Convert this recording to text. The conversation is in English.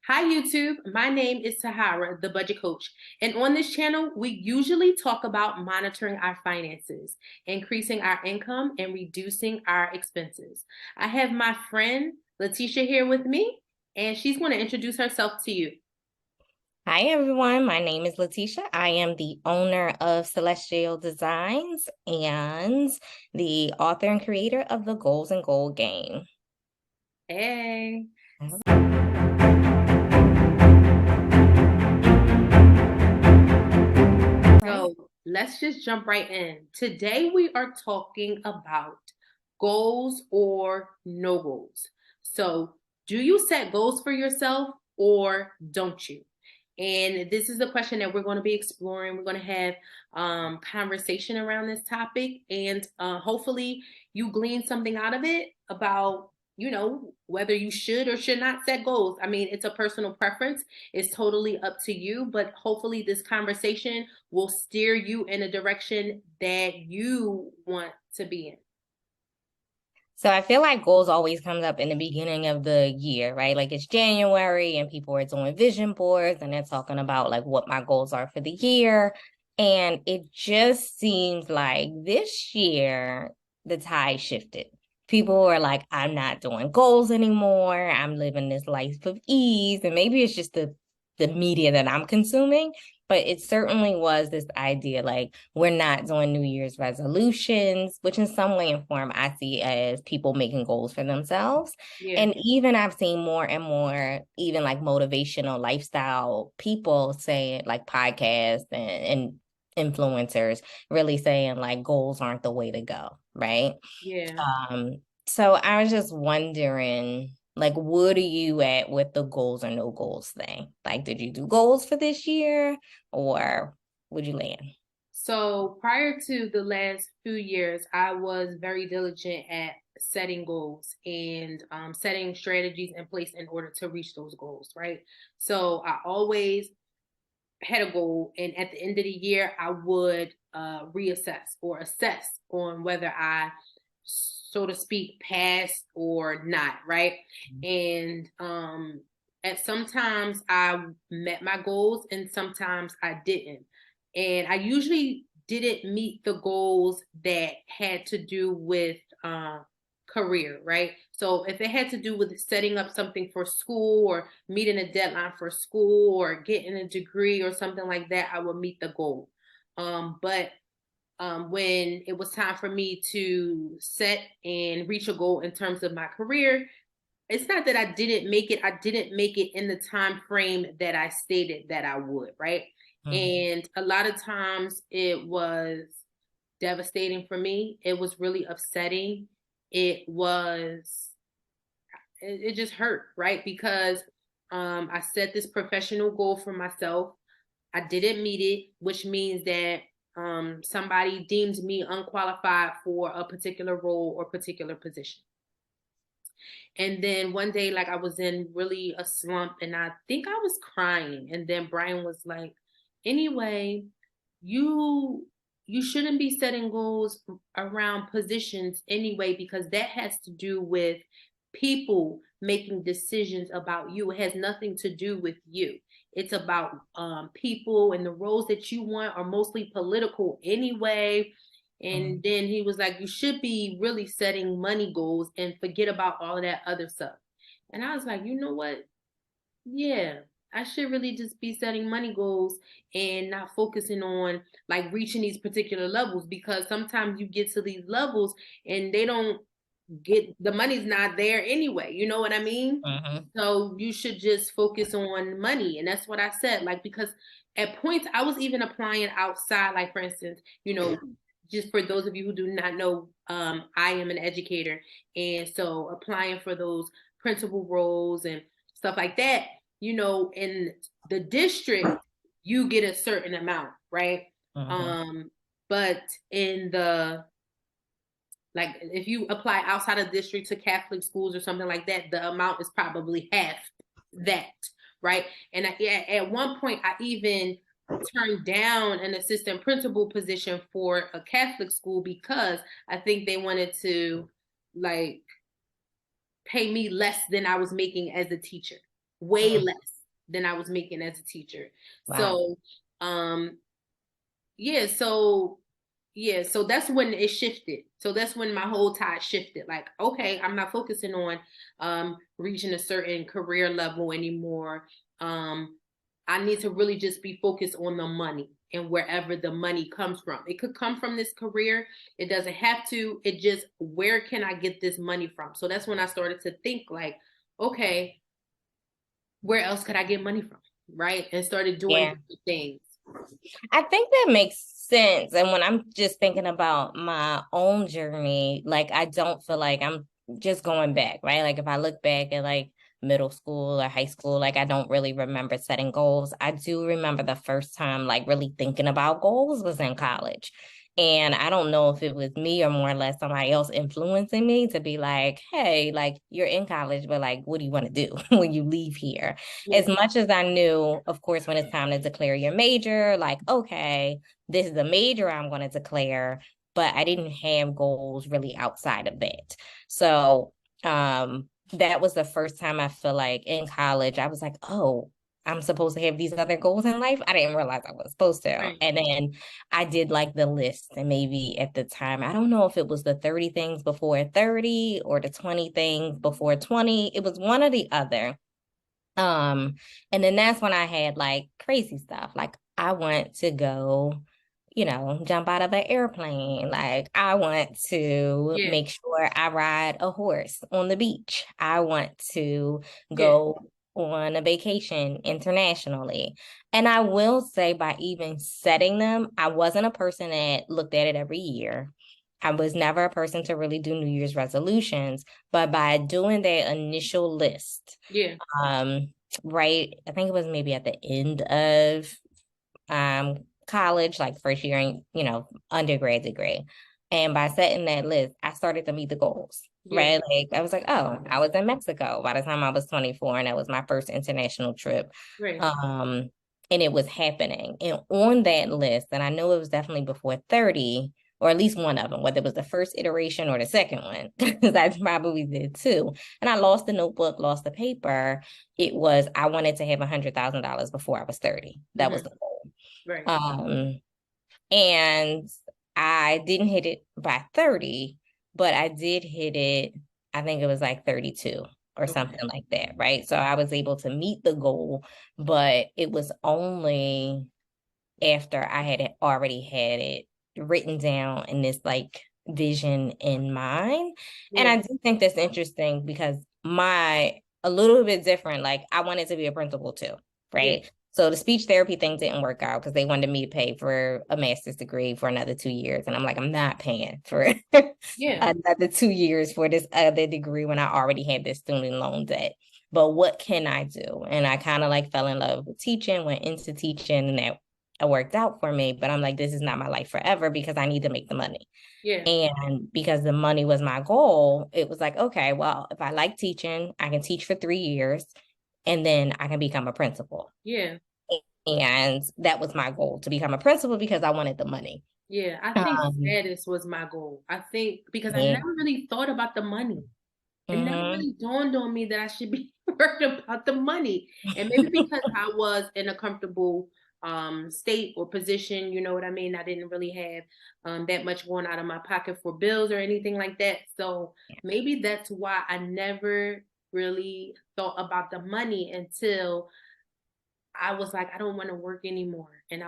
Hi, YouTube. My name is Tahara, the budget coach. And on this channel, we usually talk about monitoring our finances, increasing our income, and reducing our expenses. I have my friend Letitia here with me, and she's going to introduce herself to you. Hi, everyone. My name is Letitia. I am the owner of Celestial Designs and the author and creator of the Goals and Gold Game. Hey. Right. So let's just jump right in. Today, we are talking about goals or no goals. So, do you set goals for yourself or don't you? And this is the question that we're going to be exploring. We're going to have conversation around this topic, and hopefully, you glean something out of it about whether you should or should not set goals. I mean, it's a personal preference. It's totally up to you, but hopefully this conversation will steer you in a direction that you want to be in. So I feel like goals always comes up in the beginning of the year, right? Like it's January and people are doing vision boards and they're talking about like what my goals are for the year. And it just seems like this year the tide shifted. People are like, I'm not doing goals anymore. I'm living this life of ease. And maybe it's just the media that I'm consuming, but it certainly was this idea like we're not doing New Year's resolutions, which in some way and form I see as people making goals for themselves. Yeah. And even I've seen more and more, even like motivational lifestyle people saying, like podcasts and influencers really saying like goals aren't the way to go, right? Yeah. Um, so I was just wondering, like, what are you at with the goals or no goals thing? Like, did you do goals for this year or would you land? So prior to the last few years, I was very diligent at setting goals and setting strategies in place in order to reach those goals, right? So I always had a goal, and at the end of the year, I would reassess or assess on whether I, so to speak, passed or not, right? And at sometimes I met my goals, and sometimes I didn't. And I usually didn't meet the goals that had to do with career, right? So if it had to do with setting up something for school or meeting a deadline for school or getting a degree or something like that, I would meet the goal. But when it was time for me to set and reach a goal in terms of my career, it's not that I didn't make it. I didn't make it in the time frame that I stated that I would, right? Mhm. And a lot of times it was devastating for me. It was really upsetting. It was it just hurt, right? Because I set this professional goal for myself. I didn't meet it, which means that somebody deemed me unqualified for a particular role or particular position. And then one day, like I was in really a slump and I think I was crying. And then Brian was like, anyway, you you shouldn't be setting goals around positions anyway, because that has to do with people making decisions about you. It has nothing to do with you. It's about people, and the roles that you want are mostly political anyway. And Mhm. then he was like, you should be really setting money goals and forget about all of that other stuff. And I was like, you know what? Yeah, I should really just be setting money goals and not focusing on like reaching these particular levels, because sometimes you get to these levels and they don't get, the money's not there anyway. You know what I mean? Mhm. So you should just focus on money. And that's what I said. Like, because at points I was even applying outside, like for instance, just for those of you who do not know, I am an educator. And so applying for those principal roles and stuff like that, in the district, you get a certain amount, right? Mhm. Um, but in the like if you apply outside of district to Catholic schools or something like that, the amount is probably half that, right? And at one point, I even turned down an assistant principal position for a Catholic school because I think they wanted to like pay me less than I was making as a teacher. way Mm. less than I was making as a teacher. Wow. So, um, yeah, so that's when it shifted. So that's when my whole tide shifted. Like, okay, I'm not focusing on reaching a certain career level anymore. Um, I need to really just be focused on the money and wherever the money comes from. It could come from this career. It doesn't have to. It just, where can I get this money from? So that's when I started to think like, okay, where else could I get money from? Right. And started doing Yeah. different things. I think that makes sense. And when I'm just thinking about my own journey, like I don't feel like I'm just going back, right? Like if I look back at like middle school or high school, like I don't really remember setting goals. I do remember the first time like really thinking about goals was in college. And I don't know if it was me or more or less somebody else influencing me to be like, hey, like you're in college, but like, what do you want to do when you leave here? Yeah. As much as I knew, of course, when it's time to declare your major, like, okay, this is the major I'm going to declare, but I didn't have goals really outside of that. So, that was the first time I feel like in college, I was like, oh, I'm supposed to have these other goals in life. I didn't realize I was supposed to. Right. And then I did like the list, and maybe at the time, I don't know if it was the 30 things before 30 or the 20 things before 20. It was one or the other. And then that's when I had like crazy stuff. Like I want to go, jump out of an airplane. Like I want to Yeah. make sure I ride a horse on the beach. I want to Yeah. go on a vacation internationally. And I will say by even setting them, I wasn't a person that looked at it every year. I was never a person to really do New Year's resolutions, but by doing that initial list, Yeah. um, right. I think it was maybe at the end of college, like first year in, undergrad degree. And by setting that list, I started to meet the goals. Yeah. Right. Like I was like, oh, I was in Mexico by the time I was 24, and that was my first international trip. Right. Um, and it was happening. And on that list, and I know it was definitely before 30, or at least one of them, whether it was the first iteration or the second one, because I probably did too. And I lost the notebook, lost the paper. It was, I wanted to have $100,000 before I was 30. That was Hmm. the goal. Right. Um, and I didn't hit it by 30, but I did hit it, I think it was like 32 or Okay. something like that, right? So I was able to meet the goal, but it was only after I had already had it written down in this like vision in mind. And Yeah. I do think that's interesting because a little bit different, like I wanted to be a principal too, Yeah. right? So the speech therapy thing didn't work out because they wanted me to pay for a master's degree for another 2 years. And I'm like, I'm not paying for Yeah. another 2 years for this other degree when I already had this student loan debt. But what can I do? And I kind of like fell in love with teaching, went into teaching, and that it worked out for me, but I'm like, this is not my life forever because I need to make the money. Yeah. And because the money was my goal, it was like, okay, well, if I like teaching, I can teach for 3 years and then I can become a principal. Yeah. And that was my goal, to become a principal because I wanted the money. Yeah. I think Um, status was my goal. I think because I yeah. never really thought about the money. It never Mm-hmm. really dawned on me that I should be worried about the money. And maybe because I was in a comfortable state or position, you know what I mean? I didn't really have that much going out of my pocket for bills or anything like that. So maybe that's why I never really thought about the money until I was like, I don't want to work anymore. And I